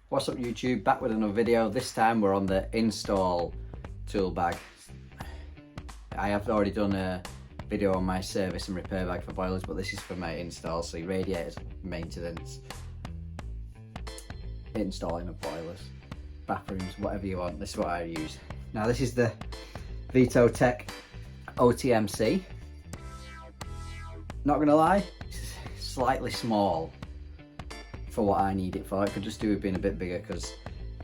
What's up YouTube, back with another video. This time we're on the install tool bag. I have already done a video on my service and repair bag for boilers, but this is for my install, so radiators, maintenance, installing of boilers, bathrooms, whatever you want. This is what I use. Now this is the Vitotech OTMC. Not gonna lie, it's slightly small for what I need it for. It could just do with being a bit bigger because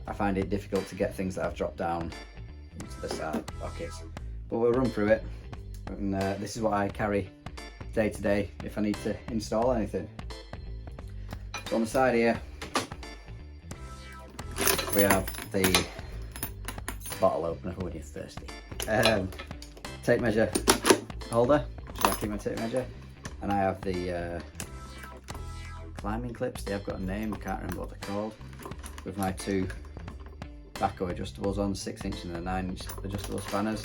I find it difficult to get things that I've dropped down into the side pockets. But we'll run through it, and this is what I carry day to day if I need to install anything. So on the side here we have the bottle opener for when you're thirsty. Tape measure holder, so I keep my tape measure, and I have the climbing clips. They have got a name, I can't remember what they're called, with my two backhoe adjustables on, 6-inch and a 9-inch adjustable spanners.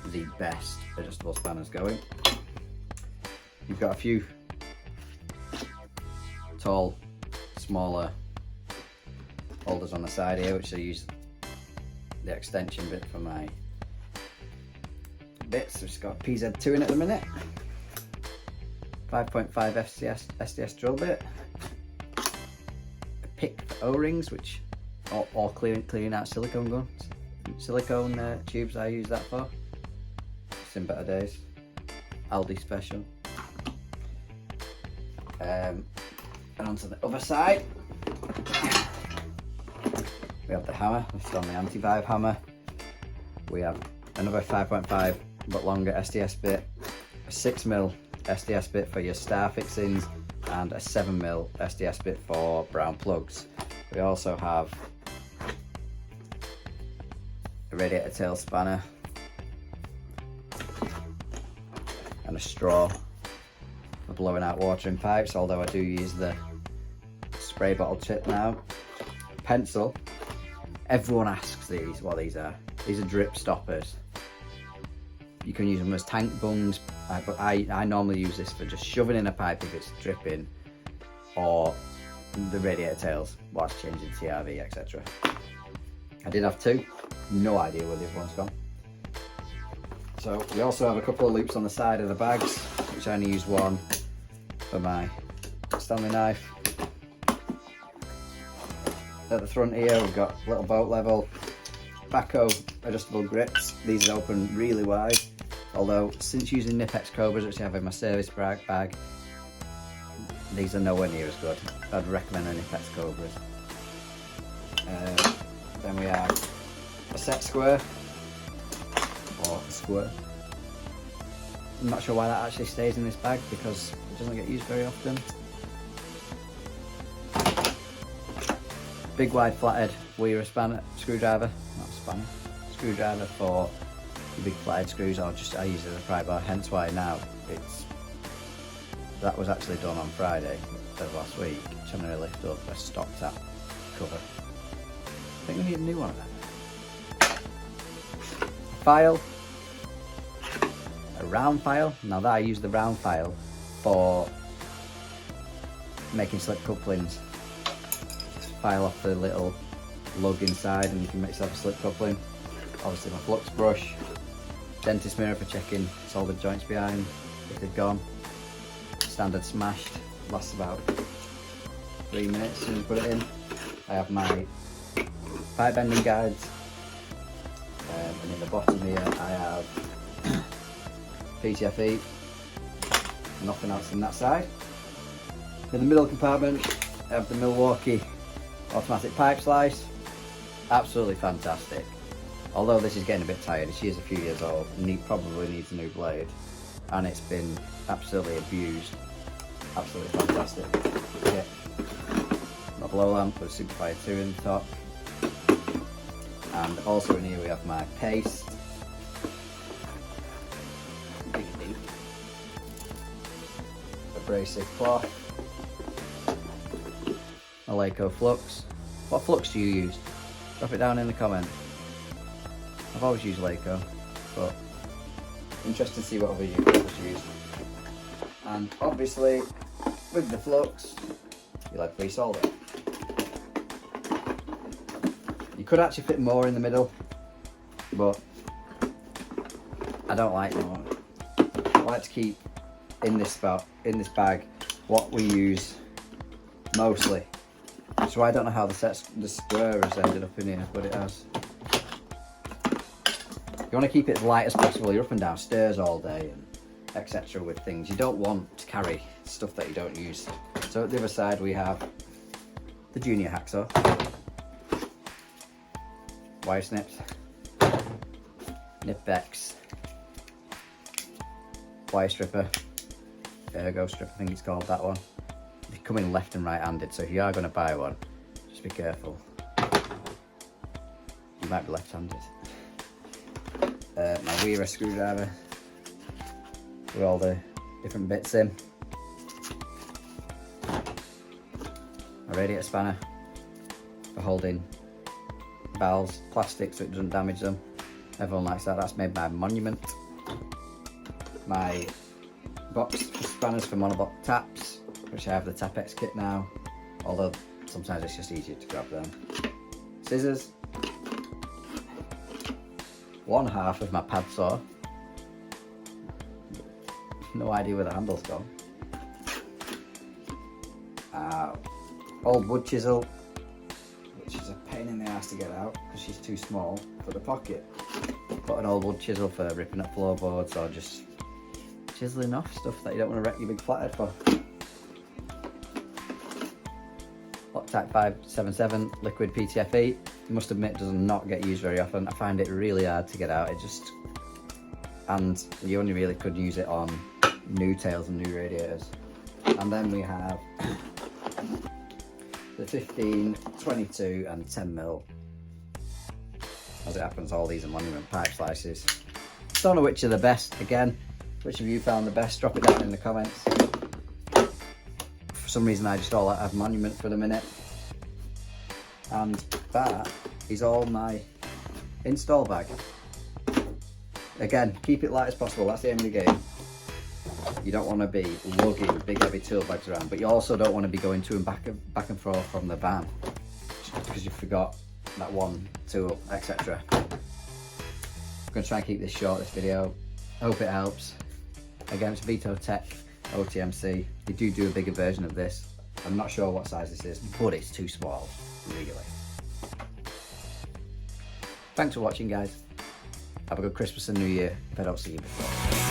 The best adjustable spanners going. You've got a few tall, smaller holders on the side here, which I use the extension bit for my bits. It's got PZ2 in at the minute. 5.5 SDS drill bit, a pick for O-rings, which or clearing out silicone tubes. I use that for. It's in better days. Aldi special. And onto the other side, we have the hammer. This is on the anti-vibe hammer. We have another 5.5 but longer SDS bit, a 6mm SDS bit for your star fixings, and a 7mm SDS bit for brown plugs. We also have a radiator tail spanner and a straw for blowing out water in pipes, although I do use the spray bottle tip now. Pencil. Everyone asks these what these are. These are drip stoppers. You can use them as tank bungs, but I normally use this for just shoving in a pipe if it's dripping, or the radiator tails whilst changing TRV, etc. I did have two, no idea where the other one's gone. So we also have a couple of loops on the side of the bags, which I only use one for my Stanley knife. At the front here we've got little boat level, backhoe adjustable grips. These open really wide, although since using Knipex Cobras, which I have in my service bag, these are nowhere near as good. I'd recommend the Knipex Cobras. Then we have a set square, or a squirt. I'm not sure why that actually stays in this bag because it doesn't get used very often. Big wide flathead Weir screwdriver, not spanner, screwdriver for the big flathead screws, or just I use it as a pry bar, hence why now that was actually done on Friday of last week, trying to lift up a stop tap cover. I think we need a new one of that. A file, a round file. Now that I use the round file for making slip couplings. File off the little lug inside and you can make yourself a slip coupling. Obviously my flux brush, dentist mirror for checking soldered joints behind if they've gone. Standard smashed, lasts about 3 minutes as soon as you put it in. I have my pipe bending guides, and in the bottom here I have PTFE, nothing else in that side. In the middle compartment I have the Milwaukee automatic pipe slice, absolutely fantastic. Although this is getting a bit tired, she is a few years old and probably needs a new blade, and it's been absolutely abused. Absolutely fantastic. Yeah. My blow lamp with Superfire 2 in the top, and also in here we have my paste, abrasive cloth, a Laco flux. What flux do you use? Drop it down in the comment. I've always used Laco, but interested to see what other you use. And obviously with the flux, you like free solder. could actually fit more in the middle, but I don't like more. I like to keep in this bag what we use mostly. So I don't know how the square has ended up in here, but it has. You want to keep it as light as possible. You're up and down stairs all day and etc. with things. You don't want to carry stuff that you don't use. So at the other side we have the junior hacksaw, wire snips, Nipex, wire stripper, ergo strip I think it's called, that one. They come in left and right handed, so if you are going to buy one, just be careful. You might be left handed. My Wera screwdriver with all the different bits in. A radiator spanner for holding valves, plastic so it doesn't damage them. Everyone likes that. That's made by Monument. My box spanners for monoblock taps, which I have the Tapex kit now, although sometimes it's just easier to grab them. Scissors. One half of my pad saw. No idea where the handle's gone. Old wood chisel, which is a pain in the ass to get out because she's too small for the pocket. Got an old wood chisel for ripping up floorboards or just chiseling off stuff that you don't want to wreck your big flathead for. Loctite 577 liquid PTFE. I must admit, does not get used very often. I find it really hard to get out. And you only really could use it on new tails and new radiators. And then we have the 15, 22 and 10mm. As it happens, all these are Monument pipe slices. Don't know which are the best. Again, which of you found the best? Drop it down in the comments. For some reason I just all have Monument for the minute. And that is all my install bag. Again, keep it light as possible, that's the aim of the game. You don't want to be lugging big heavy tool bags around, but you also don't want to be going to and back and forth from the van because you forgot that one tool, etc. I'm going to try and keep this short, this video. I hope it helps. Again, it's Vitotech OTMC. They do a bigger version of this. I'm not sure what size this is, but it's too small, really. Thanks for watching, guys. Have a good Christmas and New Year if I don't see you before.